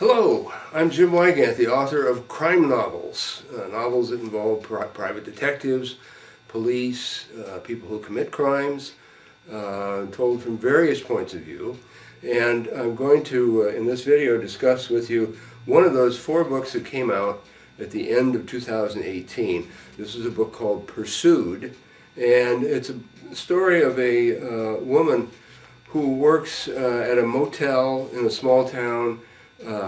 Hello, I'm Jim Wygant, the author of crime novels, novels that involve private detectives, police, people who commit crimes, told from various points of view. And I'm going to, in this video, discuss with you one of those 4 books that came out at the end of 2018. This is a book called Pursued, and it's a story of a woman who works at a motel in a small town.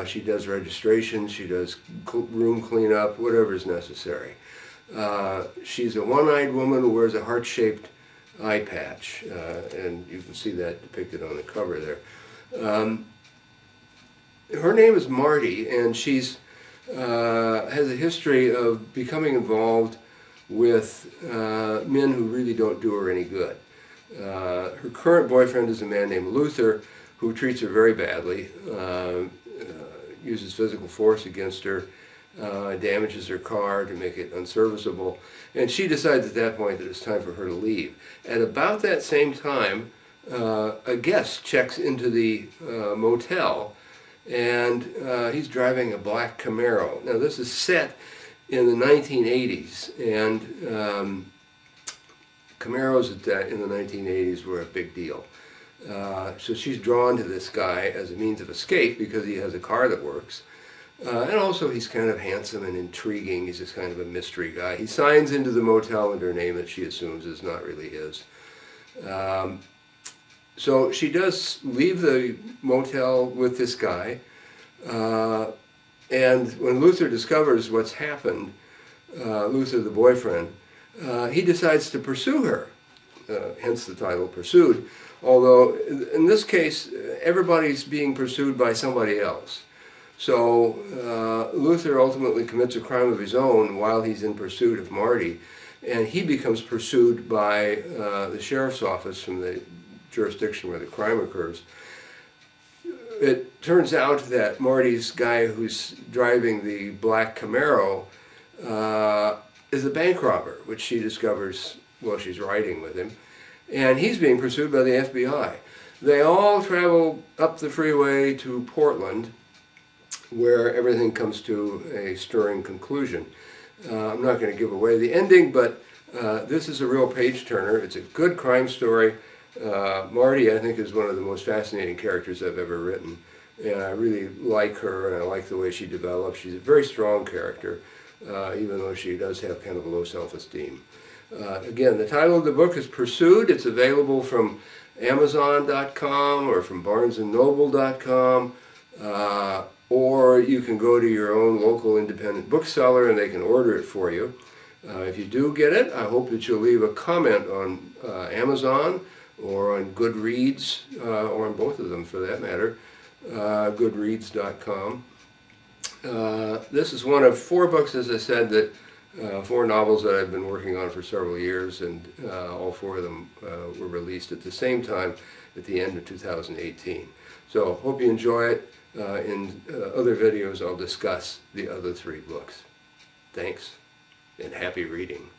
She does registration, she does room cleanup, whatever is necessary. She's a one-eyed woman who wears a heart-shaped eye patch, and you can see that depicted on the cover there. Her name is Marty, and she's has a history of becoming involved with men who really don't do her any good. Her current boyfriend is a man named Luther, who treats her very badly. Uses physical force against her, damages her car to make it unserviceable, and she decides at that point that it's time for her to leave. At about that same time, a guest checks into the motel, and he's driving a black Camaro. Now this is set in the 1980s, and Camaros in the 1980s were a big deal. So she's drawn to this guy as a means of escape because he has a car that works. And also he's kind of handsome and intriguing. He's just kind of a mystery guy. He signs into the motel under a name that she assumes is not really his. So she does leave the motel with this guy. And when Luther discovers what's happened, Luther the boyfriend, he decides to pursue her. Hence the title Pursued. Although in this case, everybody's being pursued by somebody else. So Luther ultimately commits a crime of his own while he's in pursuit of Marty, and he becomes pursued by the sheriff's office from the jurisdiction where the crime occurs. It turns out that Marty's guy who's driving the black Camaro is a bank robber, which she discovers while she's riding with him. And he's being pursued by the FBI. They all travel up the freeway to Portland, where everything comes to a stirring conclusion. I'm not going to give away the ending, but this is a real page-turner. It's a good crime story. Marty, I think, is one of the most fascinating characters I've ever written. And I really like her, and I like the way she develops. She's a very strong character, even though she does have kind of a low self-esteem. Again, the title of the book is Pursued. It's available from Amazon.com or from BarnesandNoble.com, or you can go to your own local independent bookseller and they can order it for you. If you do get it, I hope that you'll leave a comment on Amazon or on Goodreads, or on both of them for that matter, Goodreads.com. This is one of 4 books, as I said, that 4 novels that I've been working on for several years, and all 4 of them were released at the same time at the end of 2018. So hope you enjoy it. In other videos I'll discuss the other 3 books. Thanks, and happy reading.